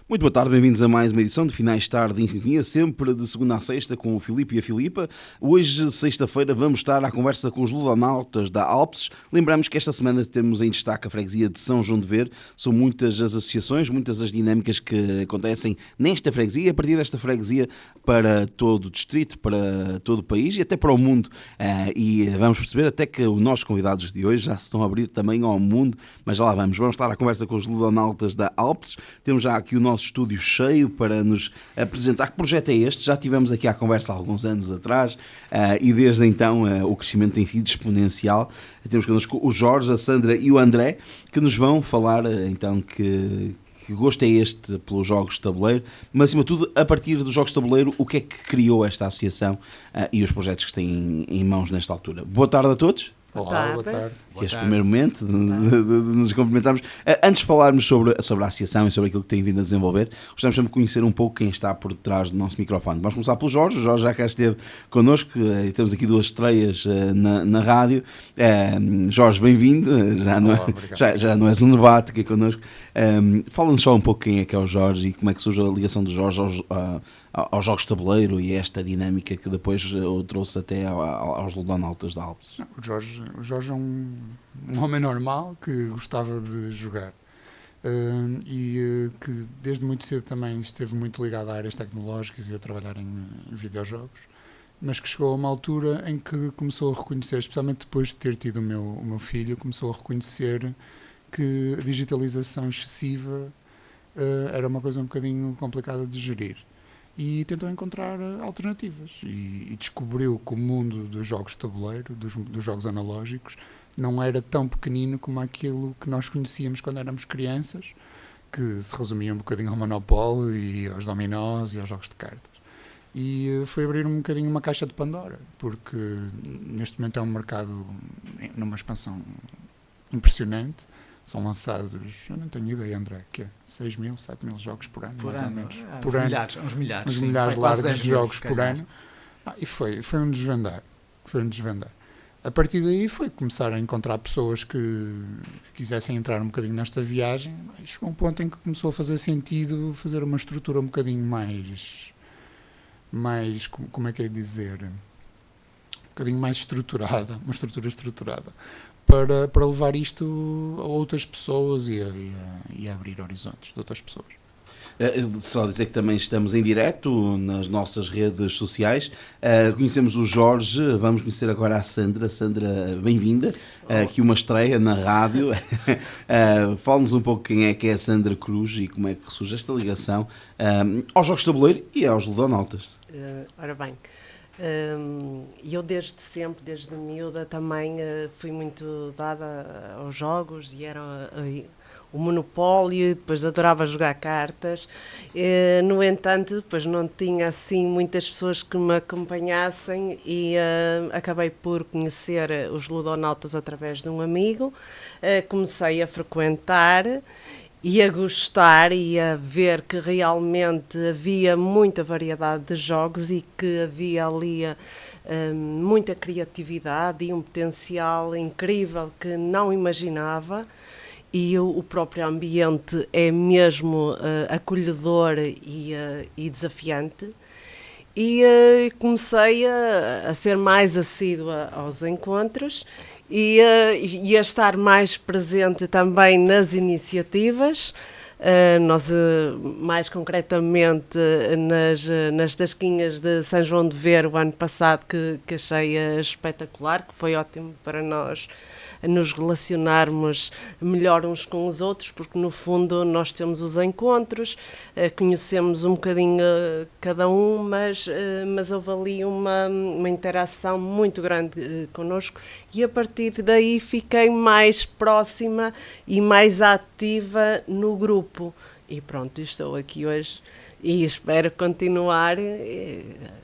Muito boa tarde, bem-vindos a mais uma edição de Finais de Tarde em Sintonia, sempre de segunda a sexta com o Filipe e a Filipa. Hoje, sexta-feira, vamos estar à conversa com os ludonautas da Alpes. Lembramos que esta semana temos em destaque a freguesia de São João de Ver. São muitas as associações, muitas as dinâmicas que acontecem nesta freguesia, a partir desta freguesia para todo o distrito, para todo o país e até para o mundo. E vamos perceber até que os nossos convidados de hoje já se estão a abrir também ao mundo, mas já lá vamos. Vamos estar à conversa com os ludonautas da Alpes. Temos já aqui o nosso estúdio cheio para nos apresentar. Que projeto é este? Já tivemos aqui à conversa há alguns anos atrás e desde então o crescimento tem sido exponencial. Temos connosco o Jorge, a Sandra e o André, que nos vão falar então que gosto é este pelos jogos de tabuleiro, mas acima de tudo, a partir dos jogos de tabuleiro, o que é que criou esta associação e os projetos que têm em mãos nesta altura. Boa tarde a todos. Olá, boa tarde. Que este primeiro momento de nos cumprimentarmos. Antes de falarmos sobre a associação e sobre aquilo que tem vindo a desenvolver, gostamos sempre de conhecer um pouco quem está por detrás do nosso microfone. Vamos começar pelo Jorge. O Jorge já cá esteve connosco e temos aqui duas estreias na rádio. Jorge, bem-vindo. Já não és um novato aqui connosco. Fala-nos só um pouco quem é o Jorge e como é que surge a ligação do Jorge aos jogos de tabuleiro e esta dinâmica que depois o trouxe até aos ludonautas da Alpes. O Jorge é um homem normal que gostava de jogar e que desde muito cedo também esteve muito ligado a áreas tecnológicas e a trabalhar em videojogos, mas que chegou a uma altura em que começou a reconhecer, especialmente depois de ter tido o meu filho, começou a reconhecer que a digitalização excessiva era uma coisa um bocadinho complicada de gerir. E tentou encontrar alternativas e descobriu que o mundo dos jogos de tabuleiro, dos jogos analógicos, não era tão pequenino como aquilo que nós conhecíamos quando éramos crianças, que se resumia um bocadinho ao Monopólio e aos dominós e aos jogos de cartas. E foi abrir um bocadinho uma caixa de Pandora, porque neste momento é um mercado numa expansão impressionante. São lançados, eu não tenho ideia, André, que é 6 mil, 7 mil jogos por ano, mais ou menos. Por ano. Uns milhares. Uns milhares largos de jogos por ano. E foi um desvendar. A partir daí foi começar a encontrar pessoas que quisessem entrar um bocadinho nesta viagem. E chegou um ponto em que começou a fazer sentido fazer uma estrutura um bocadinho mais como é que é dizer? Um bocadinho mais estruturada, uma estrutura estruturada. Para levar isto a outras pessoas e a abrir horizontes de outras pessoas. Só dizer que também estamos em direto nas nossas redes sociais. Conhecemos o Jorge, vamos conhecer agora a Sandra. Sandra, bem-vinda. Aqui uma estreia na rádio. Fala-nos um pouco quem é a Sandra Cruz e como é que surge esta ligação aos jogos de tabuleiro e aos ludonautas. Ora bem, eu desde sempre, desde miúda, também fui muito dada aos jogos e era o Monopólio, depois adorava jogar cartas. No entanto, depois não tinha assim muitas pessoas que me acompanhassem e acabei por conhecer os ludonautas através de um amigo. Comecei a frequentar e a gostar e a ver que realmente havia muita variedade de jogos e que havia ali muita criatividade e um potencial incrível que não imaginava. E o próprio ambiente é mesmo acolhedor e desafiante. E comecei a ser mais assídua aos encontros e a estar mais presente também nas iniciativas. Nós, mais concretamente, nas tasquinhas de São João de Ver, o ano passado, que achei espetacular, que foi ótimo para nós nos relacionarmos melhor uns com os outros, porque no fundo nós temos os encontros, conhecemos um bocadinho cada um, mas houve ali uma interação muito grande connosco e a partir daí fiquei mais próxima e mais ativa no grupo. E pronto, estou aqui hoje e espero continuar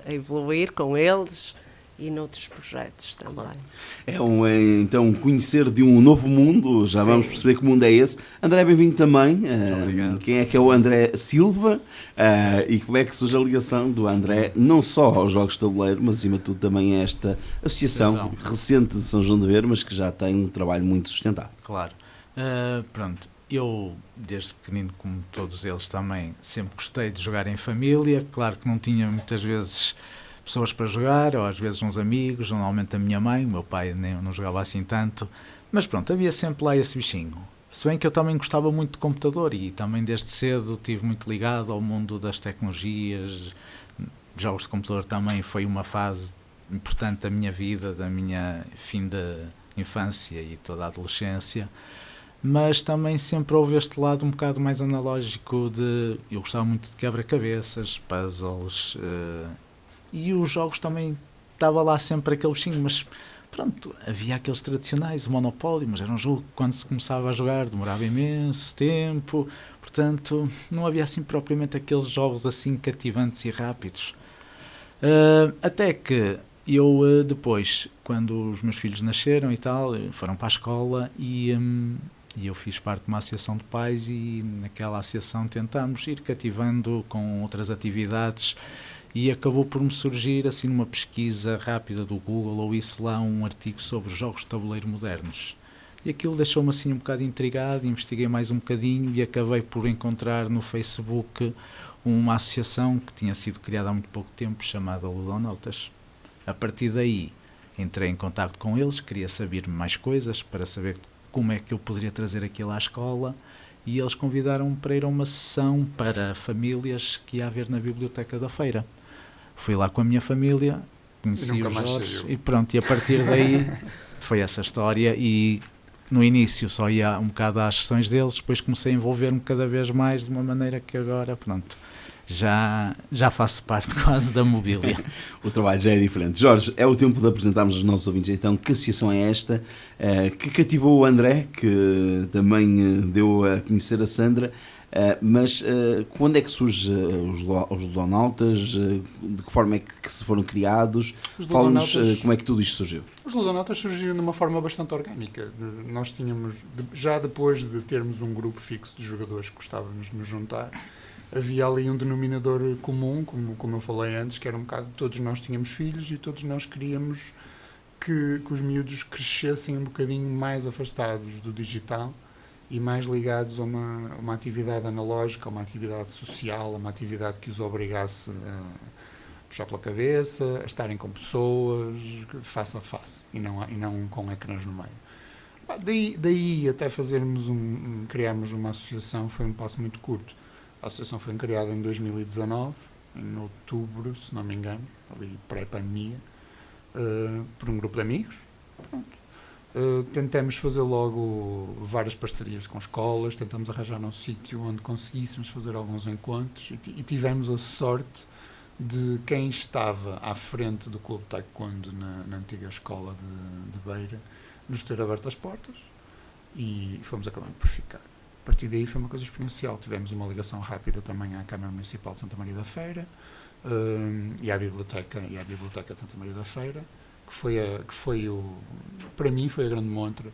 a evoluir com eles e noutros projetos também. Claro. Então, conhecer de um novo mundo, já Sim. Vamos perceber que mundo é esse. André, bem-vindo também. Quem é o André Silva e como é que surge a ligação do André, não só aos jogos de tabuleiro, mas acima de tudo também a esta associação recente de São João de Ver, mas que já tem um trabalho muito sustentado. Claro. Pronto. eu, desde pequenino, como todos eles também, sempre gostei de jogar em família. Claro que não tinha muitas vezes pessoas para jogar, ou às vezes uns amigos, normalmente a minha mãe, o meu pai não jogava assim tanto, mas pronto, havia sempre lá esse bichinho. Se bem que eu também gostava muito de computador e também desde cedo estive muito ligado ao mundo das tecnologias. Jogos de computador também foi uma fase importante da minha vida, da minha fim da infância e toda a adolescência, mas também sempre houve este lado um bocado mais analógico de... Eu gostava muito de quebra-cabeças, puzzles, e os jogos também estava lá sempre aquele bichinho, mas pronto, havia aqueles tradicionais, o Monopólio, mas era um jogo que quando se começava a jogar demorava imenso tempo, portanto não havia assim propriamente aqueles jogos assim cativantes e rápidos. Até que eu depois, quando os meus filhos nasceram e tal, foram para a escola e eu fiz parte de uma associação de pais e naquela associação tentámos ir cativando com outras atividades e acabou por me surgir assim numa pesquisa rápida do Google ou isso lá um artigo sobre jogos de tabuleiro modernos. E aquilo deixou-me assim um bocado intrigado, investiguei mais um bocadinho e acabei por encontrar no Facebook uma associação que tinha sido criada há muito pouco tempo, chamada Ludonautas. A partir daí entrei em contacto com eles, queria saber mais coisas para saber como é que eu poderia trazer aquilo à escola e eles convidaram-me para ir a uma sessão para famílias que ia haver na biblioteca da feira. Fui lá com a minha família, conheci o Jorge e pronto, e a partir daí foi essa história e no início só ia um bocado às sessões deles, depois comecei a envolver-me cada vez mais de uma maneira que agora, pronto, já faço parte quase da mobília. O trabalho já é diferente. Jorge, é o tempo de apresentarmos aos nossos ouvintes então que associação é esta que cativou o André, que também deu a conhecer a Sandra, mas quando é que surge os Ludonautas, de que forma é que se foram criados? Fala-nos como é que tudo isto surgiu. Os Ludonautas surgiram de uma forma bastante orgânica. Nós tínhamos, já depois de termos um grupo fixo de jogadores que gostávamos de nos juntar, havia ali um denominador comum, como eu falei antes, que era um bocado, todos nós tínhamos filhos e todos nós queríamos que os miúdos crescessem um bocadinho mais afastados do digital e mais ligados a uma atividade analógica, a uma atividade social, a uma atividade que os obrigasse a puxar pela cabeça, a estarem com pessoas, face a face, e não com ecrãs no meio. Daí até criarmos uma associação foi um passo muito curto. A associação foi criada em 2019, em outubro, se não me engano, ali pré-pandemia, por um grupo de amigos. Pronto. Tentamos fazer logo várias parcerias com escolas, tentamos arranjar um sítio onde conseguíssemos fazer alguns encontros e tivemos a sorte de quem estava à frente do Clube Taekwondo na antiga escola de Beira nos ter aberto as portas e fomos acabando por ficar. A partir daí foi uma coisa exponencial. Tivemos uma ligação rápida também à Câmara Municipal de Santa Maria da Feira e à Biblioteca de Santa Maria da Feira, para mim foi a grande montra,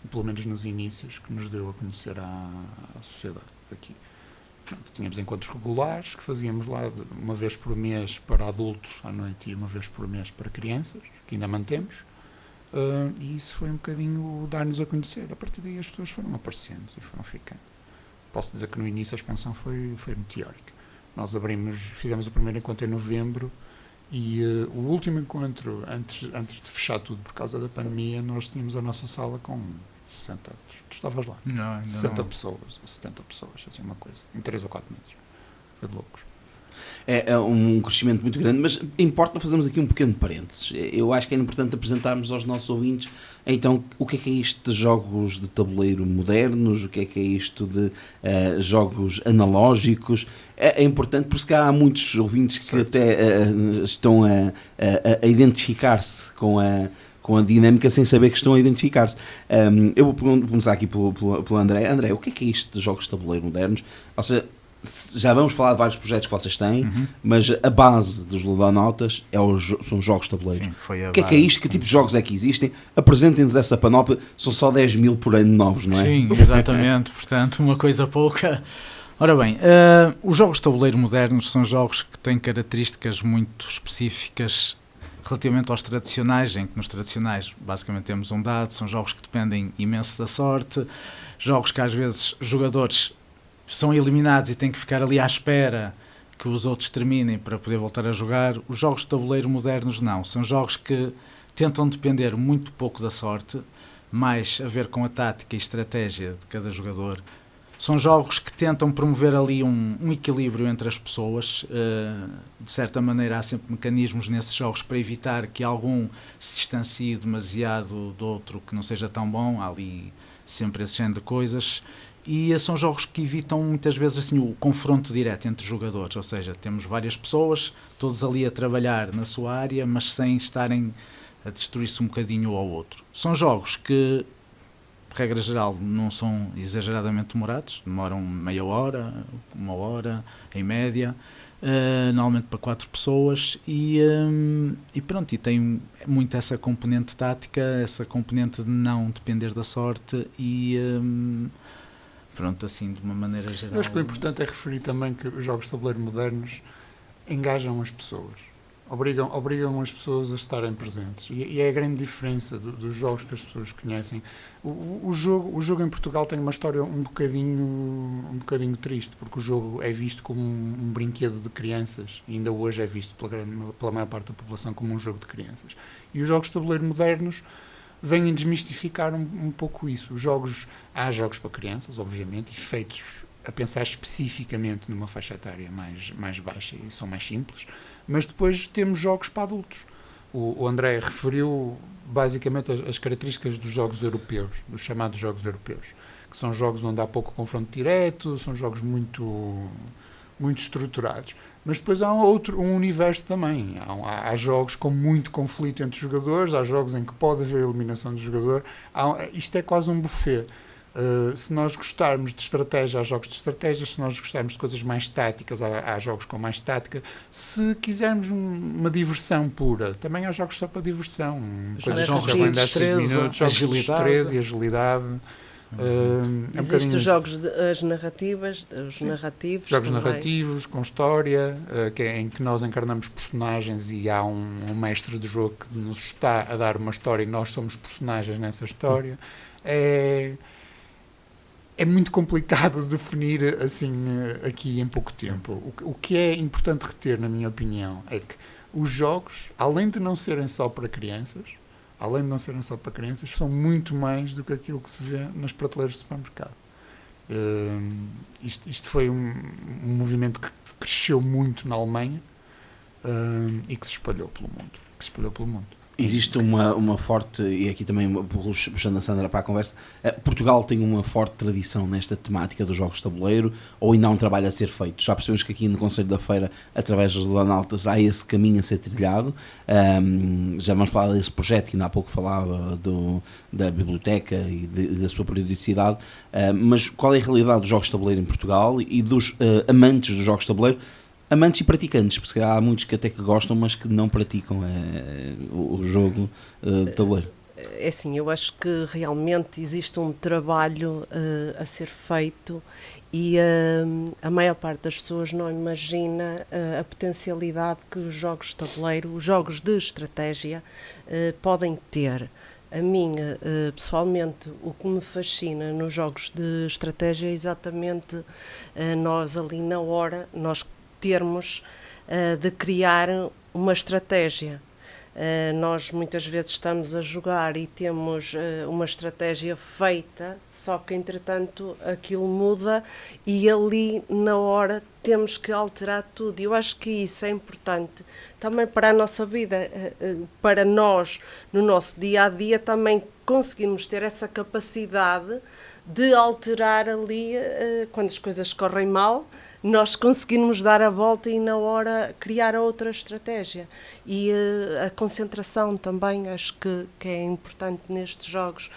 pelo menos nos inícios, que nos deu a conhecer a sociedade aqui. Pronto, tínhamos encontros regulares que fazíamos lá uma vez por mês para adultos à noite e uma vez por mês para crianças, que ainda mantemos. E isso foi um bocadinho dar-nos a conhecer. A partir daí as pessoas foram aparecendo e foram ficando. Posso dizer que no início a expansão foi meteórica. Nós fizemos o primeiro encontro em novembro e o último encontro, antes de fechar tudo por causa da pandemia, nós tínhamos a nossa sala com 60, tu estavas lá? Não, 60 pessoas, 70 pessoas, assim uma coisa, em 3 ou 4 meses. Foi de loucos. É um crescimento muito grande, mas importa fazermos aqui um pequeno parênteses. Eu acho que é importante apresentarmos aos nossos ouvintes, então, o que é isto de jogos de tabuleiro modernos, o que é isto de jogos analógicos. É importante, porque se calhar há muitos ouvintes que certo. Até estão a identificar-se com a dinâmica sem saber que estão a identificar-se. Eu vou começar aqui pelo André. André, o que é isto de jogos de tabuleiro modernos? Ou seja, já vamos falar de vários projetos que vocês têm, mas a base dos Ludonautas são jogos de tabuleiro. Sim, o que é isto? Que tipo de jogos é que existem? Apresentem-nos essa panóplia. São só 10 mil por ano novos, não é? Sim, exatamente. Portanto, uma coisa pouca. Ora bem, os jogos de tabuleiro modernos são jogos que têm características muito específicas relativamente aos tradicionais, em que nos tradicionais basicamente temos um dado, são jogos que dependem imenso da sorte, jogos que às vezes jogadores são eliminados e têm que ficar ali à espera que os outros terminem para poder voltar a jogar. Os jogos de tabuleiro modernos não, são jogos que tentam depender muito pouco da sorte, mais a ver com a tática e estratégia de cada jogador. São jogos que tentam promover ali um equilíbrio entre as pessoas. De certa maneira há sempre mecanismos nesses jogos para evitar que algum se distancie demasiado do outro que não seja tão bom. Há ali sempre esse género de coisas. E são jogos que evitam muitas vezes assim, o confronto direto entre jogadores, ou seja, temos várias pessoas, todos ali a trabalhar na sua área, mas sem estarem a destruir-se um bocadinho ao outro. São jogos que, de regra geral, não são exageradamente demorados, demoram meia hora, 1 hora, em média, normalmente para 4 pessoas, e pronto, e tem muito essa componente tática, essa componente de não depender da sorte, e pronto, assim, de uma maneira geral. Eu acho que o importante é referir também que os jogos de tabuleiro modernos engajam as pessoas. Obrigam as pessoas a estarem presentes. E é a grande diferença dos jogos que as pessoas conhecem. O jogo em Portugal tem uma história um bocadinho triste, porque o jogo é visto como um brinquedo de crianças, e ainda hoje é visto pela maior parte da população como um jogo de crianças. E os jogos de tabuleiro modernos vêm desmistificar um pouco isso. Há jogos para crianças, obviamente, e feitos a pensar especificamente numa faixa etária mais baixa e são mais simples, mas depois temos jogos para adultos. O André referiu basicamente as características dos jogos europeus, dos chamados jogos europeus, que são jogos onde há pouco confronto direto, são jogos muito estruturados. Mas depois há um universo também. Há jogos com muito conflito entre os jogadores, há jogos em que pode haver eliminação do jogador. Isto é quase um buffet. Se nós gostarmos de estratégia, há jogos de estratégia. Se nós gostarmos de coisas mais táticas, há jogos com mais tática. Se quisermos uma diversão pura, também há jogos só para diversão. Coisas que se jogam em 10, 15 minutos, jogos de destreza e agilidade. Existem os jogos, as narrativas, os narrativos. Jogos também. narrativos, com história, em que nós encarnamos personagens e há um mestre do jogo que nos está a dar uma história e nós somos personagens nessa história. É muito complicado definir assim aqui em pouco tempo. O que é importante reter, na minha opinião, é que os jogos, além de não serem só para crianças, são muito mais do que aquilo que se vê nas prateleiras do supermercado. Isto foi um movimento que cresceu muito na Alemanha e que se espalhou pelo mundo. Existe uma forte, e aqui também puxando a Sandra para a conversa, Portugal tem uma forte tradição nesta temática dos jogos de tabuleiro, ou ainda há um trabalho a ser feito? Já percebemos que aqui no Conselho da Feira, através dos Lanaltas, há esse caminho a ser trilhado. Já vamos falar desse projeto que ainda há pouco falava da biblioteca e da sua periodicidade, mas qual é a realidade dos jogos de tabuleiro em Portugal e dos amantes dos jogos de tabuleiro? Amantes e praticantes, porque há muitos que até que gostam, mas que não praticam o jogo de tabuleiro. É assim, eu acho que realmente existe um trabalho a ser feito e a maior parte das pessoas não imagina a potencialidade que os jogos de tabuleiro, os jogos de estratégia, podem ter. A mim, pessoalmente, o que me fascina nos jogos de estratégia é exatamente nós ali na hora, nós termos de criar uma estratégia. Nós muitas vezes estamos a jogar e temos uma estratégia feita, só que entretanto aquilo muda e ali na hora temos que alterar tudo. Eu acho que isso é importante também para a nossa vida, para nós, no nosso dia a dia, também conseguimos ter essa capacidade de alterar ali quando as coisas correm mal. Nós conseguimos dar a volta e na hora criar outra estratégia. E a concentração também, acho que é importante nestes jogos,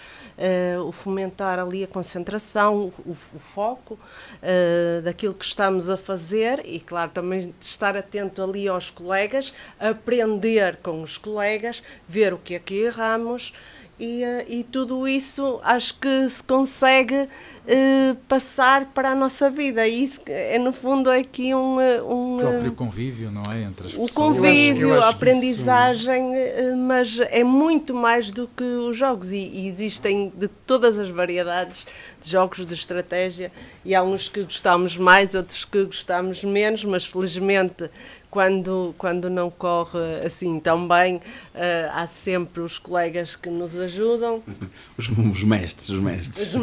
o fomentar ali a concentração, o foco daquilo que estamos a fazer e, claro, também estar atento ali aos colegas, aprender com os colegas, ver o que é que erramos. E tudo isso acho que se consegue passar para a nossa vida. E isso é, no fundo, é aqui O próprio convívio, não é? Entre as um pessoas. convívio, Eu acho a que aprendizagem, mas é muito mais do que os jogos e existem de todas as variedades de jogos de estratégia e há uns que gostamos mais, outros que gostamos menos, mas felizmente quando não corre assim tão bem, há sempre os colegas que nos ajudam. Os mestres. Os mestres.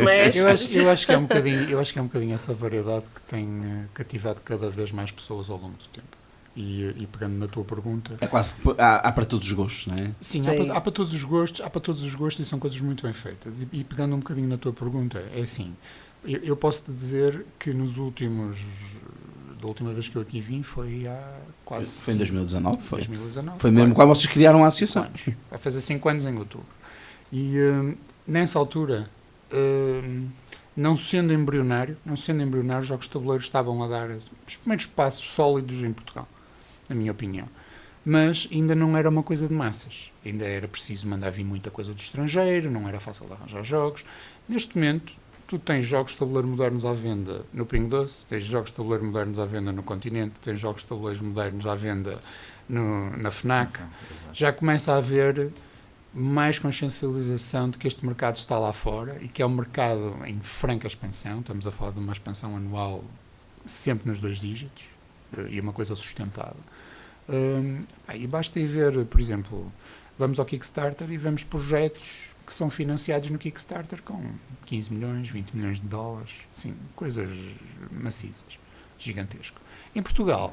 Eu acho que é um bocadinho essa variedade que tem cativado cada vez mais pessoas ao longo do tempo. E pegando na tua pergunta, É quase que há para todos os gostos, não é? sim, Sim. há para todos os gostos e são coisas muito bem feitas. E pegando um bocadinho na tua pergunta, é assim, eu posso te dizer que da última vez que eu aqui vim foi há quase Foi em 2019, foi. 2019. Foi mesmo quando vocês criaram a associação. Vai fazer 5 anos em outubro. E nessa altura, não sendo embrionário, os jogos de tabuleiro estavam a dar os primeiros passos sólidos em Portugal, na minha opinião. Mas ainda não era uma coisa de massas. Ainda era preciso mandar vir muita coisa do estrangeiro, não era fácil de arranjar jogos. Neste momento, tu tens jogos de tabuleiro modernos à venda no Pingo Doce, tens jogos de tabuleiro modernos à venda no Continente, tens jogos de tabuleiros modernos à venda na FNAC. Já começa a haver mais consciencialização de que este mercado está lá fora e que é um mercado em franca expansão. Estamos a falar de uma expansão anual sempre nos 2 dígitos e é uma coisa sustentada. E basta ir ver, por exemplo, vamos ao Kickstarter e vemos projetos que são financiados no Kickstarter com 15 milhões, 20 milhões de dólares, sim, coisas maciças, gigantesco. Em Portugal,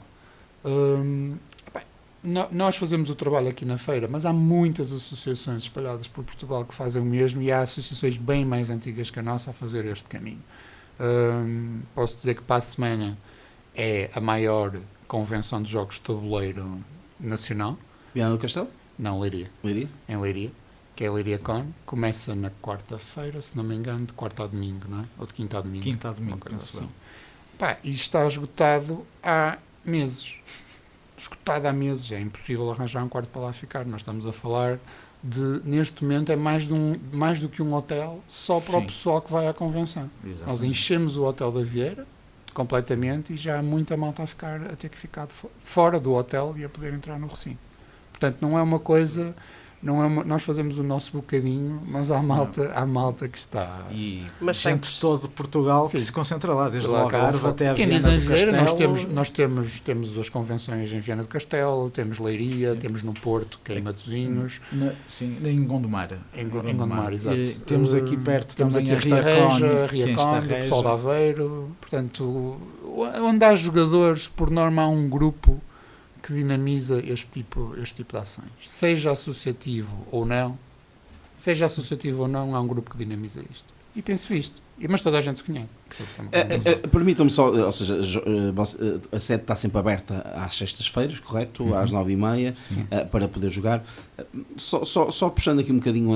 nós fazemos o trabalho aqui na feira, mas há muitas associações espalhadas por Portugal que fazem o mesmo e há associações bem mais antigas que a nossa a fazer este caminho. Posso dizer que para a semana é a maior convenção de jogos de tabuleiro nacional. Viana do Castelo? Não, Leiria. Leiria? Em Leiria, que é a Leiria Con. Começa na quarta-feira, se não me engano, de quarta a domingo, não é? Ou de quinta a domingo. Quinta a domingo, uma coisa penso assim. eu. E está esgotado há meses. Esgotado há meses. É impossível arranjar um quarto para lá ficar. Nós estamos a falar de, neste momento, é mais do que um hotel só para o pessoal que vai à convenção. Exatamente. Nós enchemos o hotel da Vieira completamente e já há muita malta a ter que ficar fora do hotel e a poder entrar no recinto. Portanto, não é uma coisa... nós fazemos o nosso bocadinho, mas há malta que está... E Mas gente de todo Portugal Sim. que se concentra lá, desde o Lá Algarve até a Quem Viana diz em do Vieira, Castelo. nós temos as convenções em Viana do Castelo, temos Leiria, temos no Porto, que é em Matosinhos, Sim, em Gondomar. em Gondomar, exato. E temos aqui perto temos também aqui a a Riacon, Riacon, o pessoal de Aveiro, portanto, onde há jogadores, por norma há um grupo que dinamiza este tipo de ações. Seja associativo ou não, há um grupo que dinamiza isto. E tem-se visto. Mas toda a gente se conhece. Permitam-me só, ou seja, a sede está sempre aberta às sextas-feiras, correto? Às 9h30, para poder jogar. Só puxando aqui um bocadinho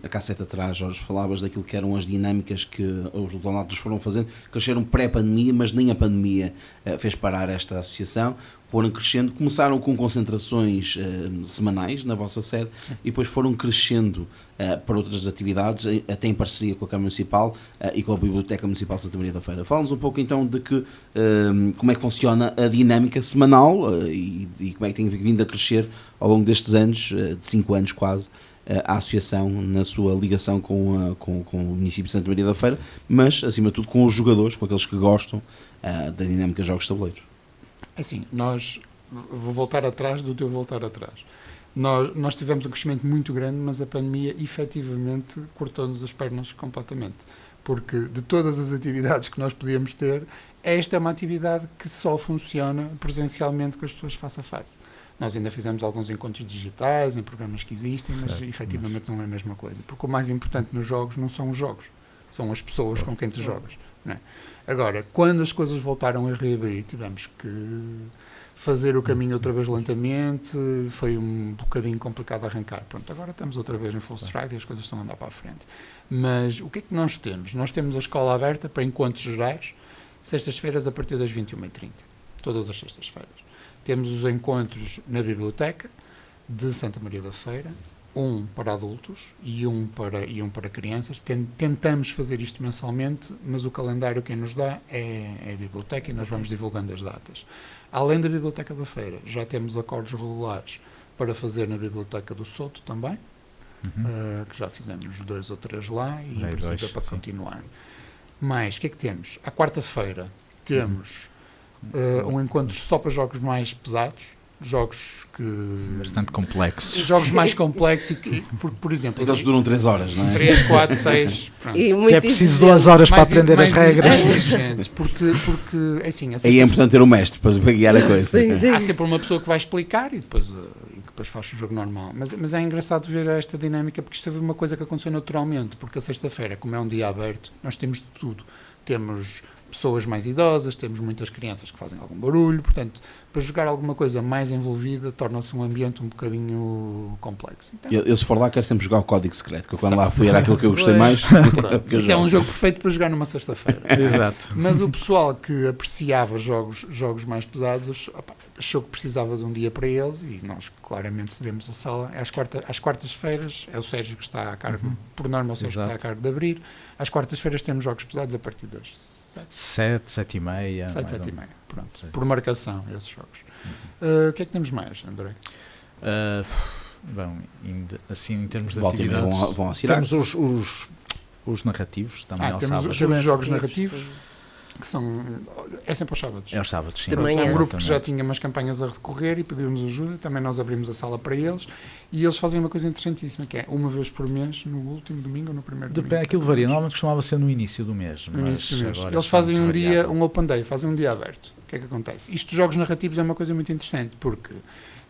a cassete atrás, Jorge, falavas daquilo que eram as dinâmicas que os ludonatos foram fazendo, cresceram pré-pandemia, mas nem a pandemia fez parar esta associação. Foram crescendo, começaram com concentrações semanais na vossa sede. Sim. E depois foram crescendo para outras atividades, até em parceria com a Câmara Municipal e com a Biblioteca Municipal de Santa Maria da Feira. Fala-nos um pouco então de como é que funciona a dinâmica semanal e como é que tem vindo a crescer ao longo destes anos, de 5 anos quase, a associação na sua ligação com o município de Santa Maria da Feira, mas acima de tudo com os jogadores, com aqueles que gostam da dinâmica de jogos de tabuleiro. Assim, vou voltar atrás do teu voltar atrás. Nós tivemos um crescimento muito grande, mas a pandemia efetivamente cortou-nos as pernas completamente. Porque de todas as atividades que nós podíamos ter, esta é uma atividade que só funciona presencialmente com as pessoas face a face. Nós ainda fizemos alguns encontros digitais em programas que existem, mas efetivamente não é a mesma coisa. Porque o mais importante nos jogos não são os jogos, são as pessoas com quem tu jogas. Não é? Agora, quando as coisas voltaram a reabrir, tivemos que fazer o caminho outra vez lentamente, foi um bocadinho complicado arrancar. Pronto, agora estamos outra vez em full stride e as coisas estão a andar para a frente. Mas o que é que nós temos? Nós temos a escola aberta para encontros gerais, sextas-feiras a partir das 21h30, todas as sextas-feiras. Temos os encontros na biblioteca de Santa Maria da Feira, um para adultos e um para crianças. Tentamos fazer isto mensalmente, mas o calendário quem nos dá é a biblioteca e nós vamos divulgando as datas. Além da Biblioteca da Feira, já temos acordos regulares para fazer na Biblioteca do Souto também, que já fizemos 2 ou 3 lá e em princípio é para continuar. Mas, o que é que temos? À quarta-feira temos um encontro só para jogos mais pesados, jogos que... Bastante complexos. Jogos mais complexos, por exemplo... Aqueles duram 3 horas, não é? 3, 4, 6... Pronto. Que é preciso 2 horas para aprender as regras. Exigentes, porque assim... Aí é importante ter um mestre para guiar a coisa. Sim. Há sempre uma pessoa que vai explicar e depois faz o jogo normal. Mas é engraçado ver esta dinâmica, porque isto é uma coisa que aconteceu naturalmente, porque a sexta-feira, como é um dia aberto, nós temos de tudo. Temos pessoas mais idosas, temos muitas crianças que fazem algum barulho, portanto, para jogar alguma coisa mais envolvida, torna-se um ambiente um bocadinho complexo. Então, eu se for lá quero sempre jogar o Código Secreto, que quando lá fui era aquilo que eu gostei mais. Isso é um jogo perfeito para jogar numa sexta-feira. Exato. Mas o pessoal que apreciava jogos mais pesados achou que precisava de um dia para eles e nós claramente cedemos a sala. Às quartas-feiras é o Sérgio que está a cargo, por norma é o Sérgio que está a cargo de abrir. Às quartas-feiras temos jogos pesados a partir das 7 e meia. 7 e meia, pronto. Por marcação, esses jogos. O que é que temos mais, André? Bom, assim em termos de Volta e meia atividades, vão ao Cirac. temos os narrativos também ao sábado. Temos jogos narrativos que são... É sempre aos sábados. É aos sábados, sim. De manhã. É um grupo que já tinha umas campanhas a recorrer e pedimos ajuda, também nós abrimos a sala para eles e eles fazem uma coisa interessantíssima, que é uma vez por mês, no último domingo ou no primeiro domingo. Aquilo varia, normalmente costumava ser no início do mês. No início do mês. Agora Eles fazem um dia, variável. um open day, fazem um dia aberto. O que é que acontece? Isto de jogos narrativos é uma coisa muito interessante, porque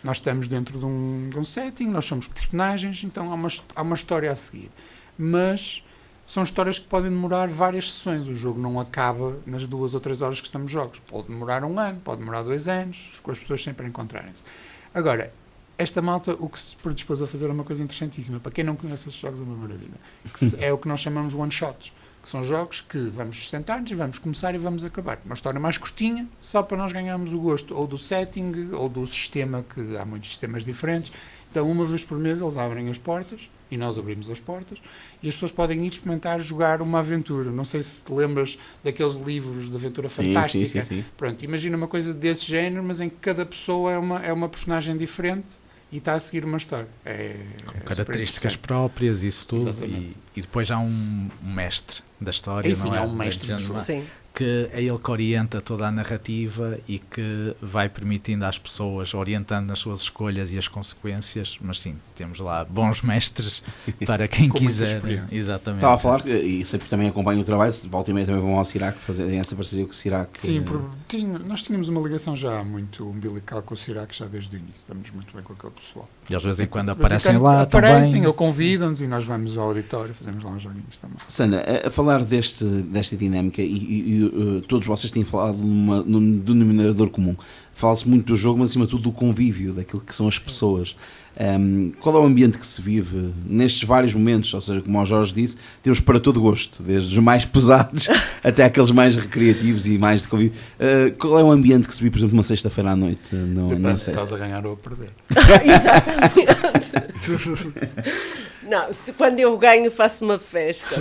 nós estamos dentro de um setting, nós somos personagens, então há uma história a seguir. Mas são histórias que podem demorar várias sessões. O jogo não acaba nas 2 ou 3 horas que estamos jogos. Pode demorar 1 ano, pode demorar 2 anos, com as pessoas sempre a encontrarem-se. Agora, esta malta, o que se predispôs a fazer é uma coisa interessantíssima. Para quem não conhece estes jogos, é uma maravilha. É o que nós chamamos one-shots, que são jogos que vamos sentar-nos e vamos começar e vamos acabar. Uma história mais curtinha, só para nós ganharmos o gosto ou do setting, ou do sistema, que há muitos sistemas diferentes. Então, uma vez por mês, eles abrem as portas, e nós abrimos as portas, e as pessoas podem ir experimentar jogar uma aventura. Não sei se te lembras daqueles livros de aventura fantástica. Sim. Pronto, imagina uma coisa desse género, mas em que cada pessoa é uma personagem diferente e está a seguir uma história. Com características próprias, isso tudo. E depois há um mestre da história. Sim, há um mestre do jogo. Sim. Que é ele que orienta toda a narrativa e que vai permitindo às pessoas, orientando nas suas escolhas e as consequências, mas sim, temos lá bons mestres para quem Com muita quiser. experiência. Exatamente. Estava a falar, e sempre também acompanho o trabalho, volta e meia também vão ao Cirac fazerem essa parceria com o Cirac. Sim, nós tínhamos uma ligação já muito umbilical com o Cirac já desde o início. Estamos muito bem com aquele pessoal. E às vezes em quando De vez em aparecem quando lá aparecem, também. ou convidam-nos e nós vamos ao auditório, fazemos lá uns joguinhos também. Sandra, a falar desta dinâmica e todos vocês têm falado num denominador comum. Fala-se muito do jogo, mas acima de tudo do convívio, daquilo que são as pessoas. Qual é o ambiente que se vive nestes vários momentos? Ou seja, como o Jorge disse, temos para todo gosto, desde os mais pesados até aqueles mais recreativos e mais de convívio. Qual é o ambiente que se vive, por exemplo, uma sexta-feira à noite? Depende se estás a ganhar ou a perder. Não, quando eu ganho faço uma festa.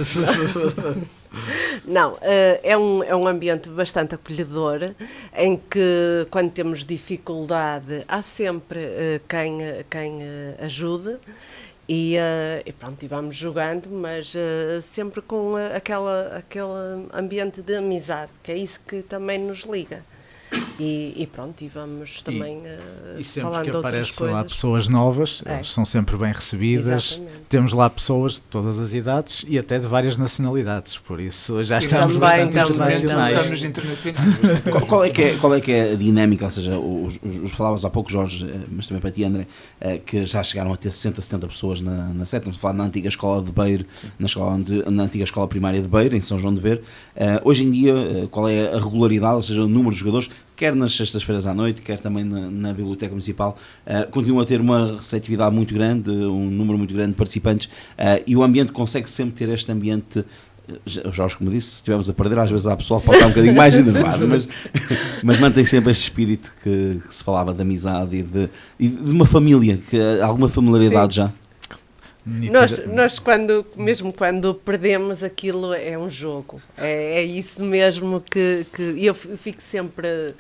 Não, é um ambiente bastante acolhedor, em que quando temos dificuldade há sempre quem ajude e pronto, e vamos jogando, mas sempre com aquele ambiente de amizade, que é isso que também nos liga. E pronto, e vamos também E sempre falando que de outras aparecem coisas. lá pessoas novas, elas são sempre bem recebidas. Exatamente. Temos lá pessoas de todas as idades e até de várias nacionalidades, por isso já Sim, estamos também, bastante também. internacionais. Estamos internacionais. bastante Qual é que é a dinâmica? Ou seja, falavas há pouco, Jorge, mas também para ti, André, que já chegaram a ter 60, 70 pessoas na sede. Estamos a falar na antiga escola de Beiro, na antiga escola primária de Beiro, em São João de Ver. Hoje em dia, qual é a regularidade, ou seja, o número de jogadores, quer nas sextas-feiras à noite, quer também na Biblioteca Municipal, continua a ter uma receptividade muito grande, um número muito grande de participantes, e o ambiente consegue sempre ter este ambiente. Jorge, como disse, se estivermos a perder, às vezes há pessoal que pode estar um bocadinho mais enervado, mas mantém sempre este espírito que se falava de amizade e de uma família, que há alguma familiaridade. Sim. Já. Nós mesmo quando perdemos, aquilo é um jogo. É isso mesmo que eu fico sempre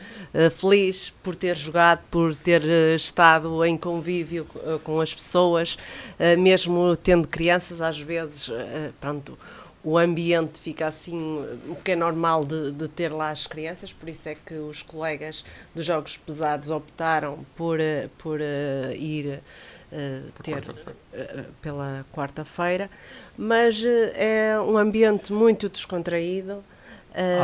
feliz por ter jogado, por ter estado em convívio com as pessoas, mesmo tendo crianças, às vezes, pronto, o ambiente fica assim, que é normal de ter lá as crianças, por isso é que os colegas dos jogos pesados optaram por ir pela quarta-feira, mas é um ambiente muito descontraído.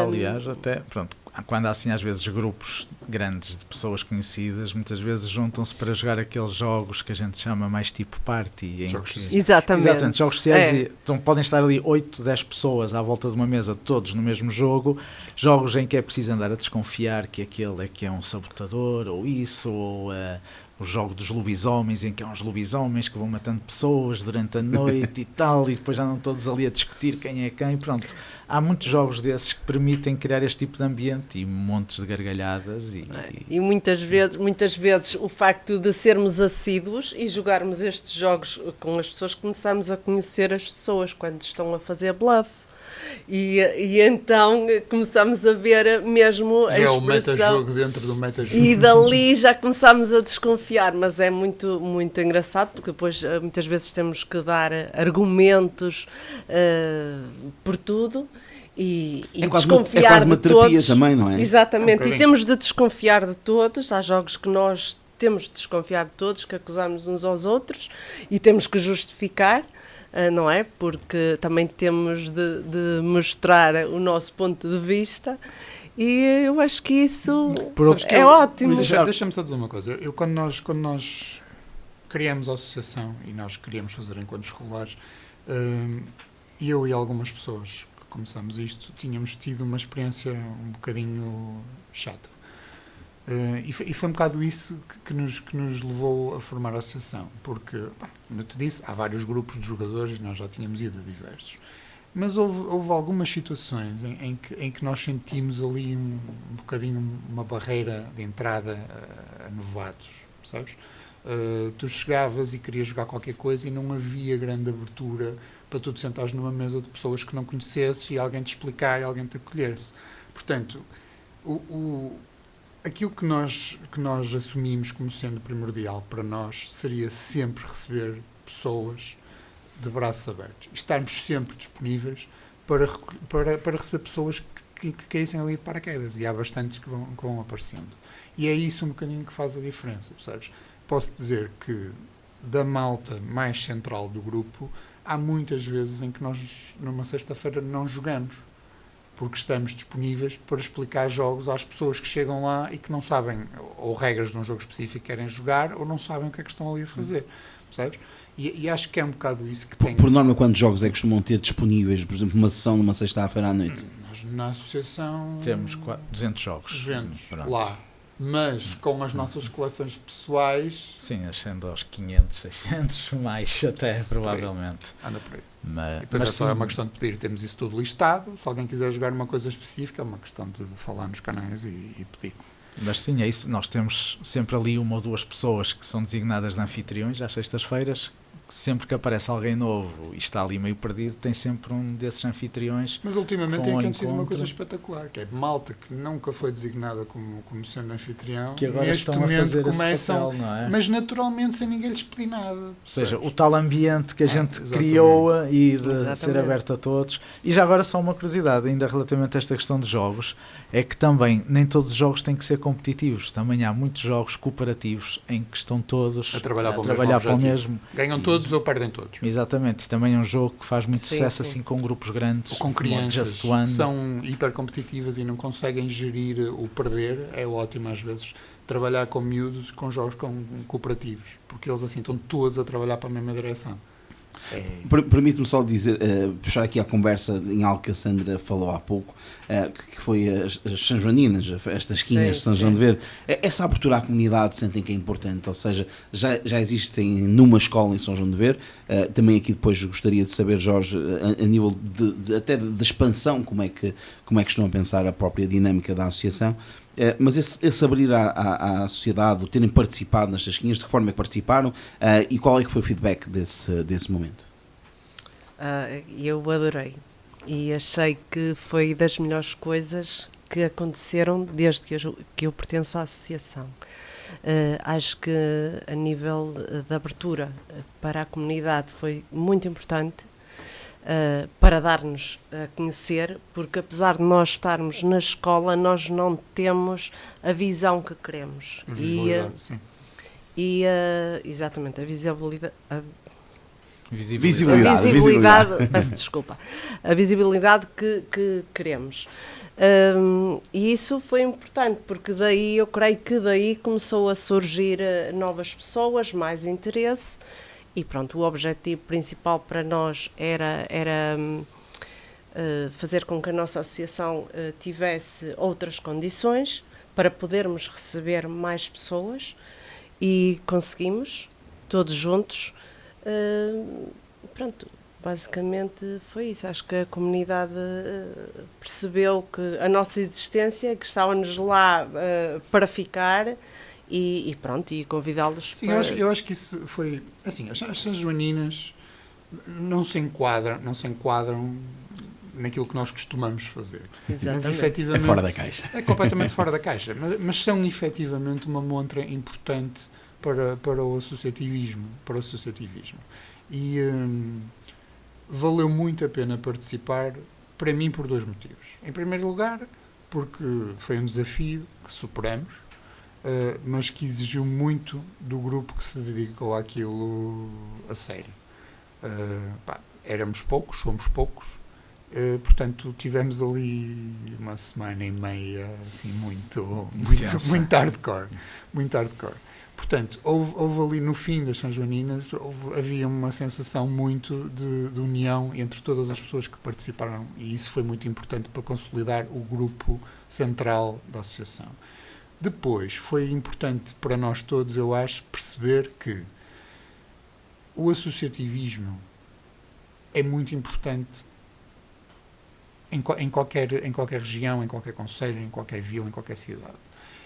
Aliás, até, pronto, quando há assim às vezes grupos grandes de pessoas conhecidas, muitas vezes juntam-se para jogar aqueles jogos que a gente chama mais tipo party. Exatamente. Jogos sociais. Então podem estar ali 8, 10 pessoas à volta de uma mesa, todos no mesmo jogo, jogos em que é preciso andar a desconfiar que aquele é que é um sabotador, ou isso, ou o jogo dos lobisomens, em que há uns lobisomens que vão matando pessoas durante a noite e tal, e depois andam todos ali a discutir quem é quem, pronto. Há muitos jogos desses que permitem criar este tipo de ambiente e montes de gargalhadas. E muitas vezes o facto de sermos assíduos e jogarmos estes jogos com as pessoas, começamos a conhecer as pessoas quando estão a fazer bluff. E então começamos a ver mesmo a expressão. É o metajogo dentro do metajogo. E dali já começámos a desconfiar, mas é muito, muito engraçado, porque depois muitas vezes temos que dar argumentos por tudo e desconfiar é quase uma de terapia todos. Também, não é? Exatamente, e temos de desconfiar de todos. Há jogos que nós temos de desconfiar de todos, que acusamos uns aos outros e temos que justificar. Não é? Porque também temos de mostrar o nosso ponto de vista e eu acho que isso é ótimo. Deixa-me só dizer uma coisa. Quando nós criamos a associação e nós queríamos fazer encontros regulares, eu e algumas pessoas que começamos isto, tínhamos tido uma experiência um bocadinho chata. E foi um bocado isso que nos levou a formar a associação, porque, como eu te disse, há vários grupos de jogadores, nós já tínhamos ido a diversos, mas houve algumas situações em que nós sentimos ali um bocadinho uma barreira de entrada a novatos, sabes? Tu chegavas e querias jogar qualquer coisa e não havia grande abertura para tu te sentares numa mesa de pessoas que não conhecesses e alguém te explicar e alguém te acolher-se. Portanto, aquilo que nós assumimos como sendo primordial para nós seria sempre receber pessoas de braços abertos. E estarmos sempre disponíveis para receber pessoas que caíssem ali de paraquedas. E há bastantes que vão aparecendo. E é isso um bocadinho que faz a diferença, percebes? Posso dizer que da malta mais central do grupo, há muitas vezes em que nós, numa sexta-feira, não jogamos. Porque estamos disponíveis para explicar jogos às pessoas que chegam lá e que não sabem ou regras de um jogo específico que querem jogar ou não sabem o que é que estão ali a fazer, percebes? E acho que é um bocado isso que tem... Por norma, quantos jogos é que costumam ter disponíveis, por exemplo, uma sessão numa sexta-feira à noite? Nós na associação... Temos 200 jogos. 200, lá. Mas com as nossas coleções pessoais... Sim, ascendo aos 500, 600, mais até, provavelmente. Anda por aí. Mas e depois é só uma questão de pedir, temos isso tudo listado, se alguém quiser jogar uma coisa específica é uma questão de falar nos canais e pedir. Mas sim, é isso, nós temos sempre ali uma ou duas pessoas que são designadas de anfitriões às sextas-feiras, sempre que aparece alguém novo e está ali meio perdido, tem sempre um desses anfitriões. Mas ultimamente tem acontecido uma coisa espetacular, que é malta que nunca foi designada como sendo anfitrião, que agora neste estão momento a fazer começam, papel, não é? mas naturalmente sem ninguém lhes pedir nada. Ou seja, o tal ambiente que a gente exatamente. criou e de Exatamente. ser aberto a todos. E já agora só uma curiosidade, ainda relativamente a esta questão de jogos, é que também nem todos os jogos têm que ser competitivos, também há muitos jogos cooperativos em que estão todos a trabalhar para o mesmo. Ganham todos ou perdem todos. Exatamente, e também é um jogo que faz muito sucesso sim. assim com grupos grandes. Ou com crianças Just One. que são hiper competitivas e não conseguem gerir o perder, é ótimo às vezes trabalhar com miúdos com jogos cooperativos, porque eles assim estão todos a trabalhar para a mesma direção. Permite-me só dizer, puxar aqui a conversa em algo que a Sandra falou há pouco, que foi as São Joaninas, estas quinhas de São João de Ver. Essa abertura à comunidade sentem que é importante, ou seja, já existem numa escola em São João de Ver, também aqui depois gostaria de saber, Jorge, a nível até de expansão, como é que estão a pensar a própria dinâmica da associação, Mas esse abrir à sociedade, o terem participado nas tasquinhas, de que forma é que participaram e qual é que foi o feedback desse momento? Eu adorei e achei que foi das melhores coisas que aconteceram desde que eu pertenço à associação. Acho que a nível de abertura para a comunidade foi muito importante para dar-nos a conhecer, porque apesar de nós estarmos na escola, nós não temos a visão que queremos. Exatamente, a visibilidade. Peço desculpa. A visibilidade que queremos. E isso foi importante, porque eu creio que daí começou a surgir novas pessoas, mais interesse, e pronto, o objetivo principal para nós era fazer com que a nossa associação tivesse outras condições para podermos receber mais pessoas, e conseguimos, todos juntos. Pronto, basicamente foi isso. Acho que a comunidade percebeu que a nossa existência, que estávamos lá para ficar, e pronto, e convidá-los. Sim, eu acho que isso foi assim. As São Joaninas não se enquadram naquilo que nós costumamos fazer. Exatamente. Mas efetivamente é fora da caixa. É completamente fora da caixa, mas são efetivamente uma montra importante para o associativismo, e valeu muito a pena participar, para mim, por 2 motivos. Em primeiro lugar, porque foi um desafio que superamos, mas que exigiu muito do grupo que se dedicou àquilo a sério. Somos poucos, portanto tivemos ali uma semana e meia assim, muito hardcore. Portanto, houve ali no fim das São Joaninas, havia uma sensação muito de união entre todas as pessoas que participaram, e isso foi muito importante para consolidar o grupo central da associação. Depois, foi importante para nós todos, eu acho, perceber que o associativismo é muito importante em qualquer região, em qualquer concelho, em qualquer vila, em qualquer cidade.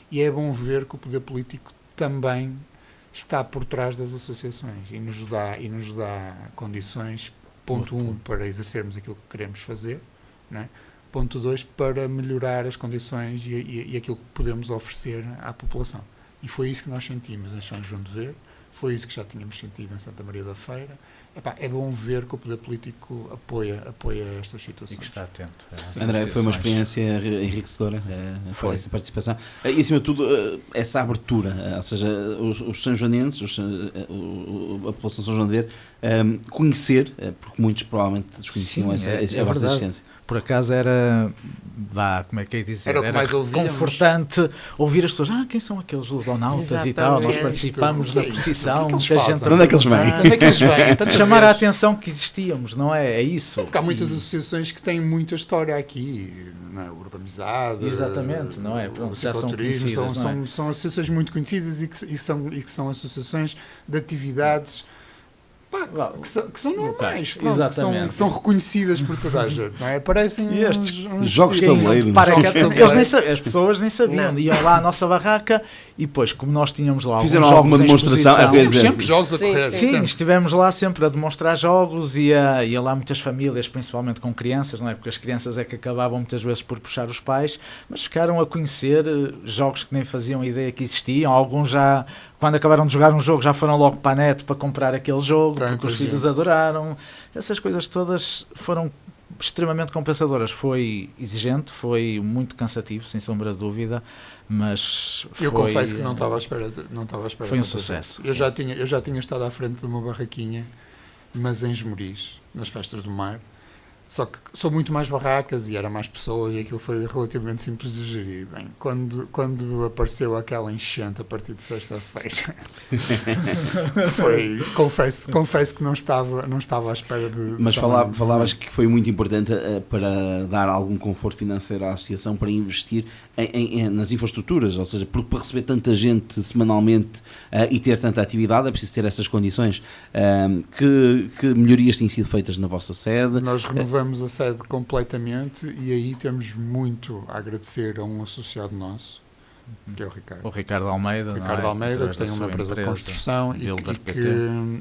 E é bom ver que o poder político também está por trás das associações e nos dá condições, ponto 1, para exercermos aquilo que queremos fazer, não é? Ponto 2, para melhorar as condições e aquilo que podemos oferecer à população. E foi isso que nós sentimos em São João de Ver, foi isso que já tínhamos sentido em Santa Maria da Feira. É bom ver que o poder político apoia estas situações. E que está atento. André, foi uma experiência enriquecedora essa participação. E, acima de tudo, essa abertura, ou seja, os são-joanenses, a população de São João de Ver, conhecer, porque muitos provavelmente desconheciam a vossa existência. Por acaso era, como é que é dizer? Era mais confortante ouvir as pessoas, quem são aqueles ludonautas e tal, nós participamos na procissão, de onde é que eles vêm? Chamar a atenção que existíamos, não é? É isso. Porque há muitas associações que têm muita história aqui, não é? Urbanizada, exatamente, não é? Pronto, já são conhecidas, são associações muito conhecidas e que são associações de atividades que são normais, que são reconhecidas por toda a gente, não é? Parecem uns jogos de tabuleiro. As pessoas nem sabiam, iam lá à nossa barraca e depois, como nós tínhamos lá fizeram alguma demonstração, sempre jogos a correr. Sim, estivemos lá sempre a demonstrar jogos e ia lá muitas famílias, principalmente com crianças, não é? Porque as crianças é que acabavam muitas vezes por puxar os pais, mas ficaram a conhecer jogos que nem faziam ideia que existiam. Alguns já, quando acabaram de jogar um jogo, já foram logo para a net para comprar aquele jogo, porque os filhos adoraram. Essas coisas todas foram extremamente compensadoras. Foi exigente, foi muito cansativo, sem sombra de dúvida, mas eu confesso que não estava à espera. Foi um sucesso. Eu já tinha estado à frente de uma barraquinha, mas em Esmoriz, nas festas do mar. Só que são muito mais barracas e era mais pessoas e aquilo foi relativamente simples de gerir. Bem, quando apareceu aquela enchente a partir de sexta-feira, confesso que não estava à espera de... Mas falavas que foi muito importante para dar algum conforto financeiro à associação para investir nas infraestruturas, ou seja, porque para receber tanta gente semanalmente e ter tanta atividade é preciso ter essas condições. Que melhorias têm sido feitas na vossa sede? Nós renovamos a sede completamente e aí temos muito a agradecer a um associado nosso, que é o Ricardo. O Ricardo Almeida, Ricardo não é? Almeida, que Através da tem uma sua empresa de construção Builder PT.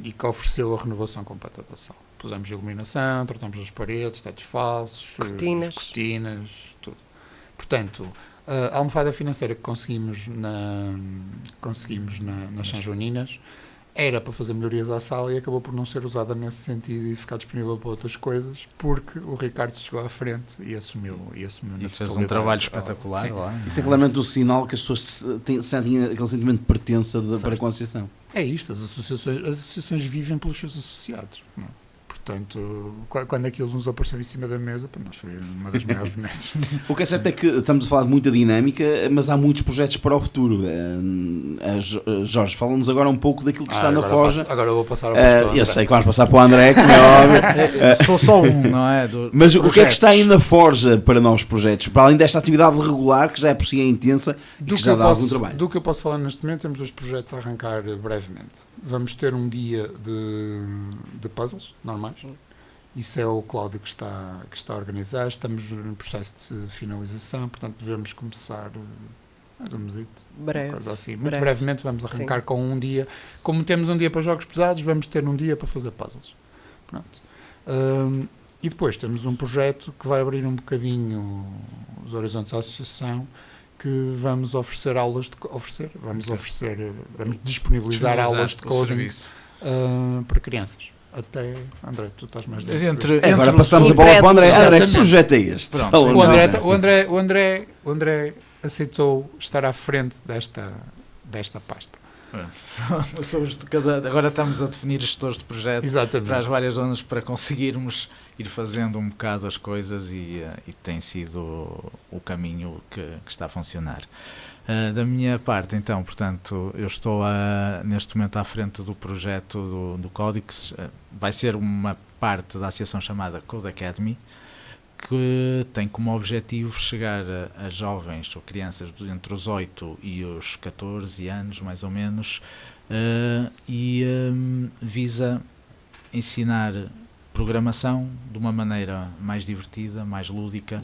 e que ofereceu a renovação completa da sala. Pusemos iluminação, tratamos as paredes, tetos falsos, Cortinas. cortinas, tudo. Portanto, a almofada financeira que conseguimos nas São Joaninas era para fazer melhorias à sala e acabou por não ser usada nesse sentido e ficar disponível para outras coisas, porque o Ricardo chegou à frente e assumiu na E fez totalidade. um trabalho espetacular Sim. lá. Isso é claramente um sinal que as pessoas sentem aquele sentimento de pertença para com a associação. É isto, as associações vivem pelos seus associados. Não é? Portanto, quando aquilo nos apareceu em cima da mesa, para nós foi uma das maiores benesses. O que é certo é que estamos a falar de muita dinâmica, mas há muitos projetos para o futuro. Jorge, fala-nos agora um pouco daquilo que está na Forja. Agora eu vou passar ao pastor. Eu sei que vamos passar para o André, como é óbvio. Sou só um, não é? Mas o que é que está aí na Forja para novos projetos? Para além desta atividade regular, que já é por si é intensa e que já dá algum trabalho. Do que eu posso falar neste momento, temos 2 projetos a arrancar brevemente. Vamos ter um dia de puzzles normais. Isso é o Cláudio que está a organizar. Estamos no processo de finalização, portanto devemos começar mais um mesito. Breve. Coisa assim. Muito brevemente vamos arrancar com um dia. Como temos um dia para jogos pesados, vamos ter um dia para fazer puzzles. Pronto. E depois temos um projeto que vai abrir um bocadinho os horizontes à associação, que vamos oferecer aulas vamos disponibilizar aulas de coding para crianças. Até, André, tu estás mais dentro. Agora passamos a bola para o André. André, que projeto é este? Pronto. O André aceitou estar à frente desta pasta. Agora estamos a definir gestores de projetos. Exatamente. Para as várias zonas, para conseguirmos ir fazendo um bocado as coisas e tem sido o caminho que está a funcionar. Da minha parte, então, portanto, eu estou neste momento à frente do projeto do Código, que vai ser uma parte da associação chamada Code Academy, que tem como objetivo chegar a jovens ou crianças entre os 8 e os 14 anos, mais ou menos, e visa ensinar programação de uma maneira mais divertida, mais lúdica,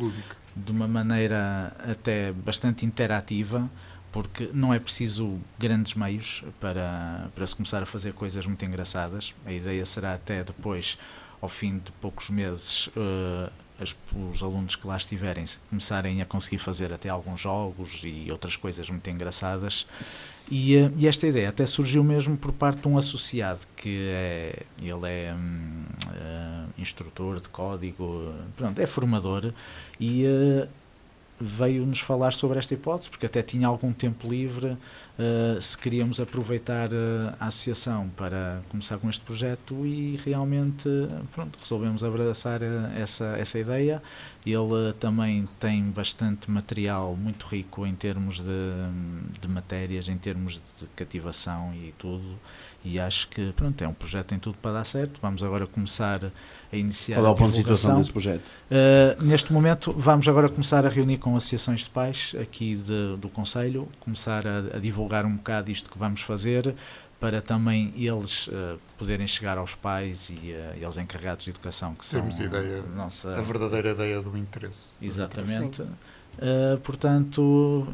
de uma maneira até bastante interativa, porque não é preciso grandes meios para se começar a fazer coisas muito engraçadas. A ideia será até depois, ao fim de poucos meses, os alunos que lá estiverem começarem a conseguir fazer até alguns jogos e outras coisas muito engraçadas. E esta ideia até surgiu mesmo por parte de um associado, que ele é instrutor de código, pronto, é formador, e veio-nos falar sobre esta hipótese, porque até tinha algum tempo livre, se queríamos aproveitar a associação para começar com este projeto, e realmente resolvemos abraçar essa ideia. Ele também tem bastante material muito rico em termos de matérias, em termos de cativação e tudo, e acho que é um projeto que tem tudo para dar certo. Vamos agora começar a iniciar Qual é o ponto de divulgação. situação desse projeto? Neste momento vamos agora começar a reunir com associações de pais aqui do Conselho, começar a divulgar um bocado isto que vamos fazer, para também eles poderem chegar aos pais e aos encarregados de educação, que temos são a verdadeira ideia do interesse. Exatamente. Portanto,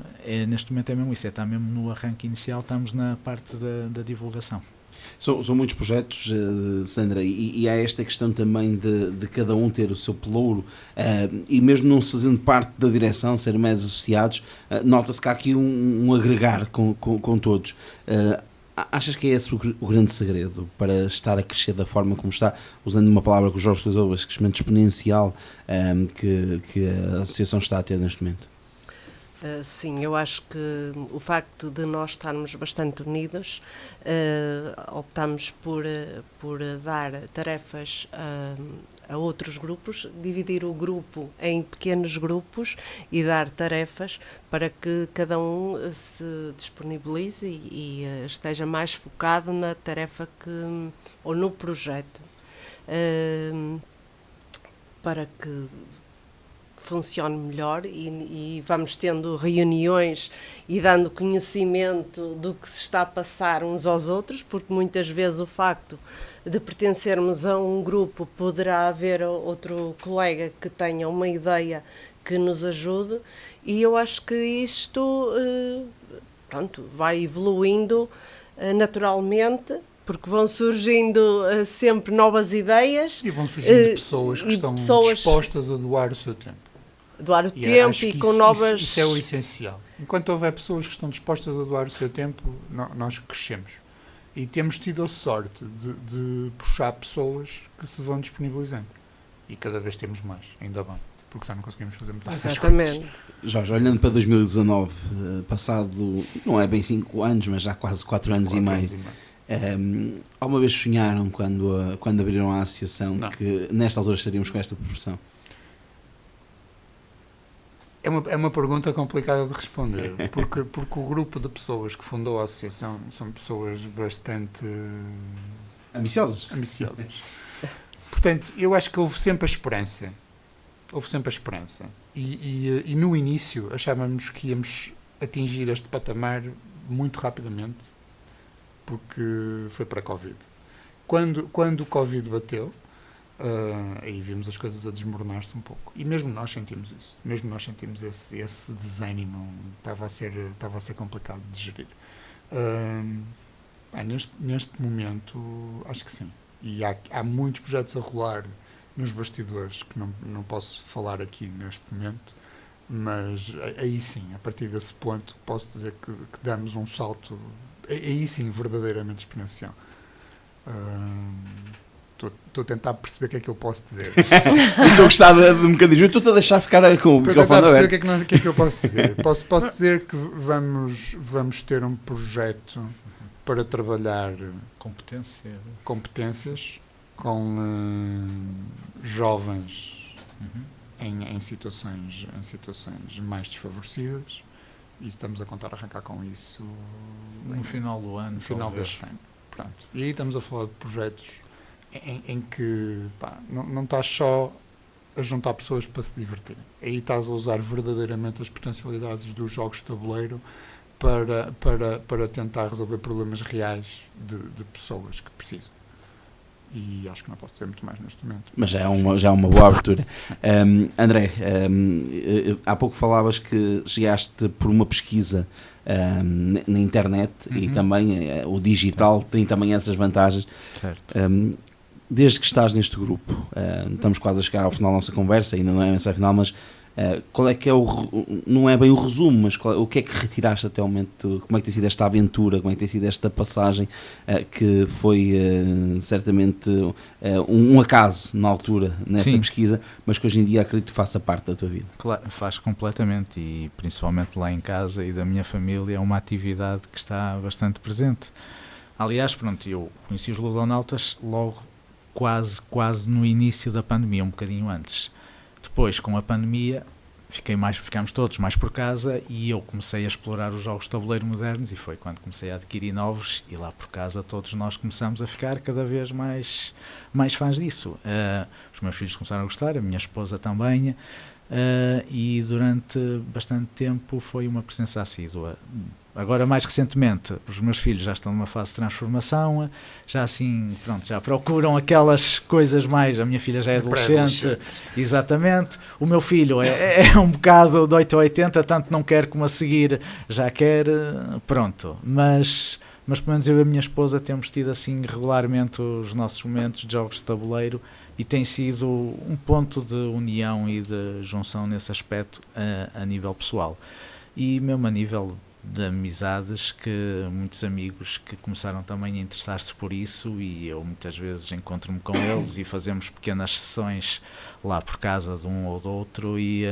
neste momento é mesmo isso, está mesmo no arranque inicial, estamos na parte da divulgação. São muitos projetos, Sandra, e há esta questão também de cada um ter o seu pelouro, e mesmo não se fazendo parte da direção, ser mais associados, nota-se que há aqui um agregar com todos. Achas que é esse o grande segredo para estar a crescer da forma como está, usando uma palavra que o Jorge utilizou, esse crescimento exponencial que a associação está a ter neste momento? Sim, eu acho que o facto de nós estarmos bastante unidos, optamos por dar tarefas a outros grupos, dividir o grupo em pequenos grupos e dar tarefas para que cada um se disponibilize e esteja mais focado na tarefa ou no projeto, para que funcione melhor, e vamos tendo reuniões e dando conhecimento do que se está a passar uns aos outros, porque muitas vezes o facto de pertencermos a um grupo, poderá haver outro colega que tenha uma ideia que nos ajude, e eu acho que isto pronto, vai evoluindo naturalmente, porque vão surgindo sempre novas ideias. E vão surgindo pessoas que estão dispostas a doar o seu tempo. Doar o tempo e com novas... Isso é o essencial. Enquanto houver pessoas que estão dispostas a doar o seu tempo, nós crescemos. E temos tido a sorte de puxar pessoas que se vão disponibilizando. E cada vez temos mais, ainda bem. Porque já não conseguimos fazer muitas coisas. Jorge, olhando para 2019, passado, não é bem 5 anos, mas já quase 4 anos e meio. Alguma vez sonharam quando abriram a associação que nesta altura estaríamos com esta proporção? É uma pergunta complicada de responder, porque o grupo de pessoas que fundou a associação são pessoas bastante ambiciosas. Portanto, eu acho que houve sempre a esperança. E no início achávamos que íamos atingir este patamar muito rapidamente, porque foi para a Covid. Quando o Covid bateu, aí vimos as coisas a desmoronar-se um pouco. E mesmo nós sentimos isso. Mesmo nós sentimos esse desânimo. Estava a ser complicado de gerir. Neste momento, acho que sim. E há muitos projetos a rolar nos bastidores que não posso falar aqui neste momento, mas aí sim, a partir desse ponto, posso dizer que damos um salto, aí sim, verdadeiramente exponencial. Estou a tentar perceber o que é que eu posso dizer. Estou a gostar de mecanismo. Estou a deixar ficar com o microfone aberto. Estou a tentar perceber o que é que eu posso dizer. Posso dizer que vamos ter um projeto para trabalhar competências com jovens em situações mais desfavorecidas, e estamos a contar arrancar com isso no final do ano, no final deste ano. Pronto. E aí estamos a falar de projetos em que não estás só a juntar pessoas para se divertirem. Aí estás a usar verdadeiramente as potencialidades dos jogos de tabuleiro para tentar resolver problemas reais de pessoas que precisam. E acho que não posso dizer muito mais neste momento. Mas já é uma boa abertura. André, há pouco falavas que chegaste por uma pesquisa na internet, e também o digital tem também essas vantagens. Certo. Desde que estás neste grupo, estamos quase a chegar ao final da nossa conversa, ainda não é a mensagem final, mas qual é que é não é bem o resumo, mas o que é que retiraste até o momento? Como é que tem sido esta aventura, como é que tem sido esta passagem, que foi certamente um acaso na altura, nessa Sim. pesquisa, mas que hoje em dia acredito que faça parte da tua vida? Claro, faz completamente, e principalmente lá em casa e da minha família é uma atividade que está bastante presente. Aliás, pronto, eu conheci os Ludonautas logo quase no início da pandemia, um bocadinho antes. Depois, com a pandemia, ficámos todos mais por casa, e eu comecei a explorar os jogos de tabuleiro modernos, e foi quando comecei a adquirir novos, e lá por casa todos nós começamos a ficar cada vez mais fãs disso. Os meus filhos começaram a gostar, a minha esposa também, e durante bastante tempo foi uma presença assídua. Agora, mais recentemente, os meus filhos já estão numa fase de transformação, já assim, pronto, já procuram aquelas coisas mais. A minha filha já é adolescente, exatamente. O meu filho é um bocado de 8 a 80, tanto não quer como a seguir, já quer, pronto. Mas pelo menos eu e a minha esposa temos tido assim regularmente os nossos momentos de jogos de tabuleiro, e tem sido um ponto de união e de junção nesse aspecto a nível pessoal. E mesmo a nível de amizades, que muitos amigos que começaram também a interessar-se por isso, e eu muitas vezes encontro-me com eles e fazemos pequenas sessões lá por casa de um ou do outro, e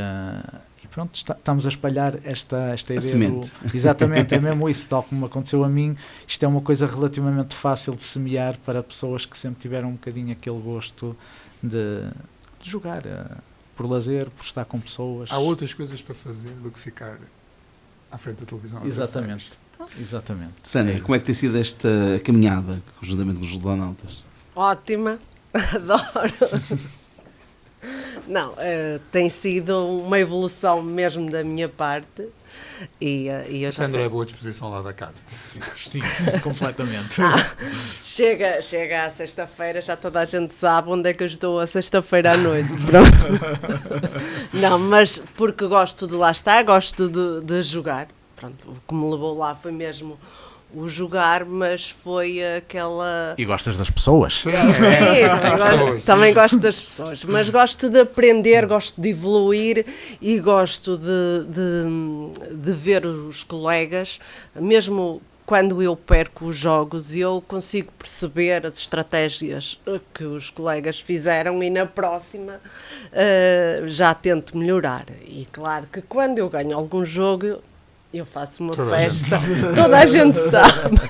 pronto, estamos a espalhar esta ideia. Semente. Exatamente, é mesmo isso, tal como aconteceu a mim. Isto é uma coisa relativamente fácil de semear para pessoas que sempre tiveram um bocadinho aquele gosto de jogar, por lazer, por estar com pessoas. Há outras coisas para fazer do que ficar à frente da televisão. Exatamente. Sandra, como é que tem sido esta caminhada conjuntamente com os Ludonautas? Ótima, adoro. Não, tem sido uma evolução mesmo da minha parte. E eu A Sandra é boa disposição lá da casa. Sim, completamente. Chega à sexta-feira, já toda a gente sabe onde é que eu estou a sexta-feira à noite. Pronto. Não, mas porque gosto de lá estar, gosto de jogar. Pronto, o que me levou lá foi mesmo o jogar, mas foi aquela... E gostas das pessoas? Sim, também gosto das pessoas, mas gosto de aprender, gosto de evoluir e gosto de ver os colegas, mesmo quando eu perco os jogos, eu consigo perceber as estratégias que os colegas fizeram e na próxima já tento melhorar. E claro que quando eu ganho algum jogo, eu faço uma festa, toda a gente sabe.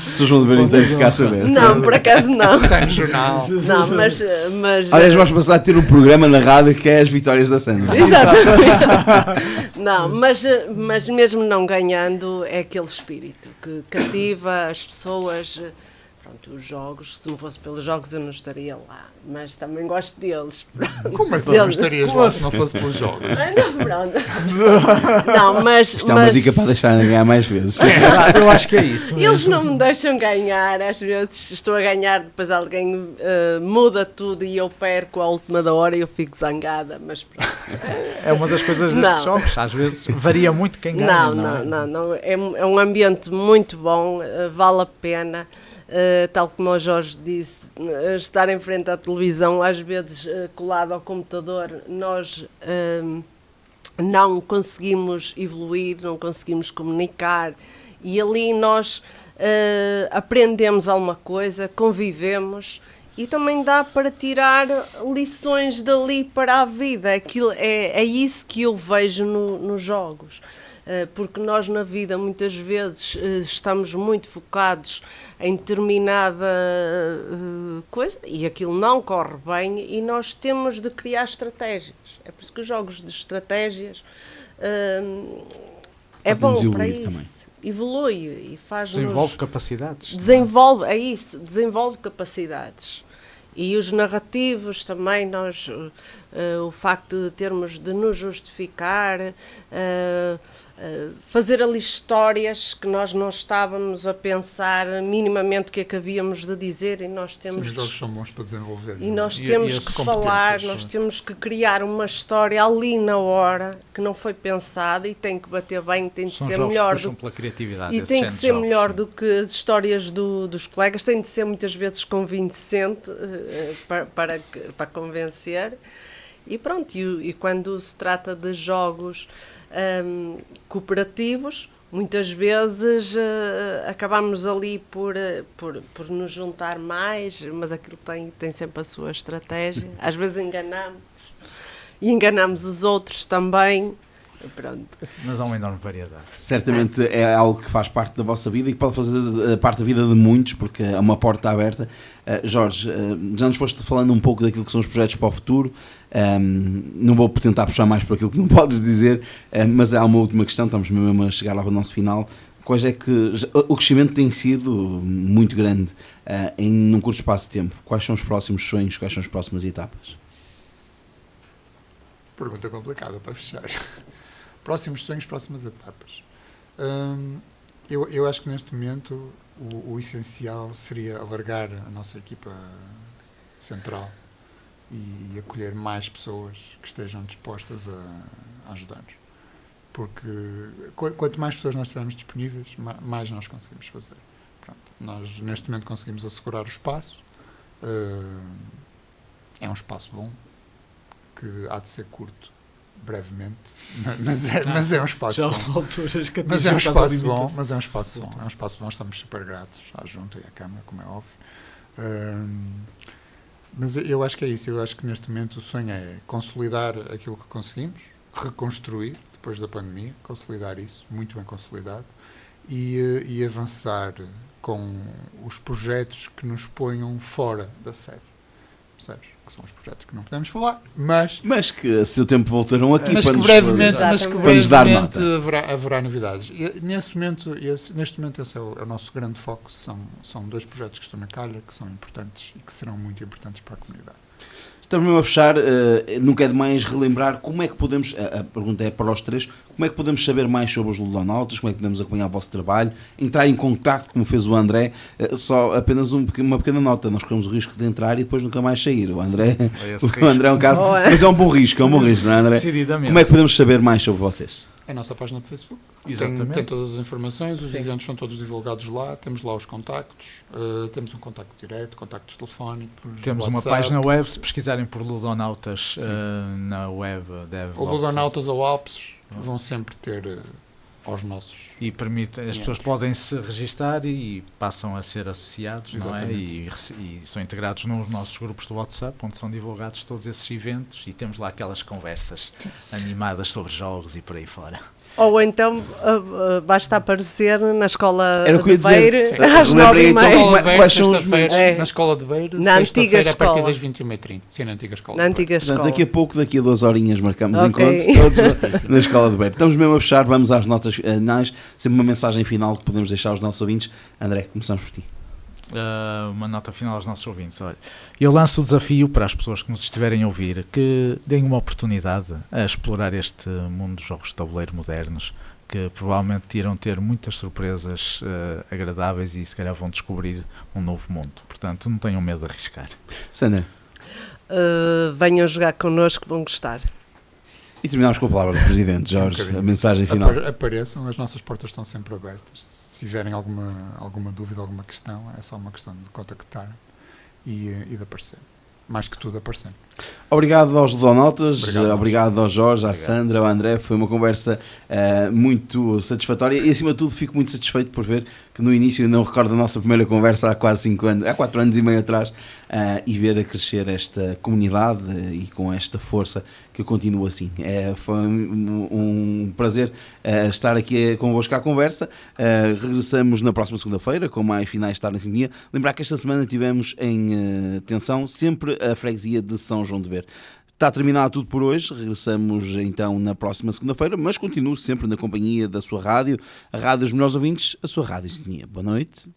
Se o João de Berim tem que ficar a saber. Não, por acaso não. Sai no jornal. Não, mas Aliás, vamos passar a ter um programa na rádio que é as vitórias da Sandra. exatamente. Não, mas mesmo não ganhando, é aquele espírito que cativa as pessoas. Pronto, os jogos, se não fosse pelos jogos eu não estaria lá, mas também gosto deles. Como assim não estarias lá se não fosse pelos jogos? Não, pronto. Não, mas... Isto é uma dica para deixar ganhar mais vezes. Eu acho que é isso. Eles não me deixam ganhar, às vezes estou a ganhar, depois alguém muda tudo e eu perco à última da hora e eu fico zangada, mas pronto. É uma das coisas destes jogos, às vezes varia muito quem ganha. Não. É um ambiente muito bom, vale a pena. Tal como o Jorge disse, estar em frente à televisão, às vezes colado ao computador, nós não conseguimos evoluir, não conseguimos comunicar e ali nós aprendemos alguma coisa, convivemos e também dá para tirar lições dali para a vida. É isso que eu vejo nos jogos. Porque nós na vida muitas vezes estamos muito focados em determinada coisa e aquilo não corre bem e nós temos de criar estratégias. É por isso que os jogos de estratégias é bom para isso. Também. Evolui e faz-nos... Desenvolve capacidades. É isso, desenvolve capacidades. E os narrativos também, o facto de termos de nos justificar, fazer ali histórias que nós não estávamos a pensar minimamente o que é que havíamos de dizer e nós temos... Sim, os jogos são bons para desenvolver. E nós temos que falar, nós temos que criar uma história ali na hora que não foi pensada e tem que bater bem, tem de ser melhor pela criatividade, e tem que ser melhor do que as histórias dos colegas, tem de ser muitas vezes convincente para convencer e pronto, e quando se trata de jogos cooperativos, muitas vezes acabamos ali por nos juntar mais, mas aquilo tem sempre a sua estratégia. Às vezes enganamos os outros também. Pronto. Mas há uma enorme variedade. Certamente é algo que faz parte da vossa vida e que pode fazer parte da vida de muitos, porque é uma porta aberta. Jorge, já nos foste falando um pouco daquilo que são os projetos para o futuro. Não vou tentar puxar mais por aquilo que não podes dizer, mas há uma última questão, estamos mesmo a chegar ao nosso final. Quais é que o crescimento tem sido muito grande em um curto espaço de tempo? Quais são os próximos sonhos, quais são as próximas etapas? Pergunta complicada para fechar. Próximos sonhos, próximas etapas. Eu acho que neste momento o essencial seria alargar a nossa equipa central e acolher mais pessoas que estejam dispostas a ajudar-nos. Porque quanto mais pessoas nós tivermos disponíveis, mais nós conseguimos fazer. Pronto, nós neste momento conseguimos assegurar o espaço. É um espaço bom, que há de ser curto, brevemente, mas é um espaço bom. Mas é um espaço bom, é um espaço bom, estamos super gratos à Junta e à Câmara, como é óbvio. Mas eu acho que é isso, eu acho que neste momento o sonho é consolidar aquilo que conseguimos, reconstruir depois da pandemia, consolidar isso, muito bem consolidado, e avançar com os projetos que nos ponham fora da sede, percebes? Que são os projetos que não podemos falar, mas que a seu tempo voltarão aqui mas para que nos, brevemente dar nota. haverá novidades. E neste momento esse é o nosso grande foco. São 2 projetos que estão na calha, que são importantes e que serão muito importantes para a comunidade. Estamos mesmo a fechar, nunca é demais relembrar como é que podemos, a pergunta é para os três, como é que podemos saber mais sobre os ludonautas, como é que podemos acompanhar o vosso trabalho, entrar em contacto, como fez o André, só apenas uma pequena nota, nós corremos o risco de entrar e depois nunca mais sair. O André é um caso, mas é um bom risco, não é, André? Decididamente. Como é que podemos saber mais sobre vocês? É a nossa página de Facebook. Exatamente. Tem todas as informações, os Sim. eventos são todos divulgados lá, temos lá os contactos, temos um contacto direto, contactos telefónicos, Temos uma WhatsApp. página web, se pesquisarem por Ludonautas na web, deve O Ludonautas ou Alpes vão sempre ter aos nossos. e permite, as pessoas podem se registar e passam a ser associados, não é? E são integrados nos nossos grupos de WhatsApp, onde são divulgados todos esses eventos e temos lá aquelas conversas animadas sobre jogos e por aí fora. Ou então basta aparecer na escola Era o que eu ia de dizer. Beira Sim. às Lembrei 9h30. então, Escola de Beira, quais são os sexta-feira, meios? na Escola de Beira, Na antiga sexta-feira, a partir escola. das 21h30. Sim, na antiga Escola Na de Beira. antiga Portanto, escola. daqui a pouco, daqui a 2 horinhas, marcamos Ok. encontros todos na Escola de Beira. Estamos mesmo a fechar, vamos às notas finais, sempre uma mensagem final que podemos deixar aos nossos ouvintes. André, começamos por ti. Uma nota final aos nossos ouvintes. Olha, eu lanço o desafio para as pessoas que nos estiverem a ouvir que deem uma oportunidade a explorar este mundo dos jogos de tabuleiro modernos, que provavelmente irão ter muitas surpresas agradáveis e se calhar vão descobrir um novo mundo. Portanto, não tenham medo de arriscar. Sandra. Venham jogar connosco, vão gostar. E terminamos com a palavra do Presidente, Jorge, a mensagem final. Apareçam, as nossas portas estão sempre abertas. Se tiverem alguma dúvida, alguma questão, é só uma questão de contactar e de aparecer. Mais que tudo, aparecer. Obrigado aos ludonautas, Obrigado ao Jorge, à Obrigado. Sandra, ao André. Foi uma conversa muito satisfatória e, acima de tudo, fico muito satisfeito por ver que no início, eu não recordo a nossa primeira conversa há quase 5 anos, há 4 anos e meio atrás, e ver a crescer esta comunidade e com esta força que continua assim. Foi um prazer estar aqui convosco à conversa. Regressamos na próxima segunda-feira com mais finais de Tarde em Sintonia. Lembrar que esta semana tivemos em atenção sempre a freguesia de São João de Ver. Está terminado tudo por hoje, regressamos então na próxima segunda-feira, mas continuo sempre na companhia da sua rádio, a Rádio dos Melhores Ouvintes, a sua Rádio em Sintonia. Boa noite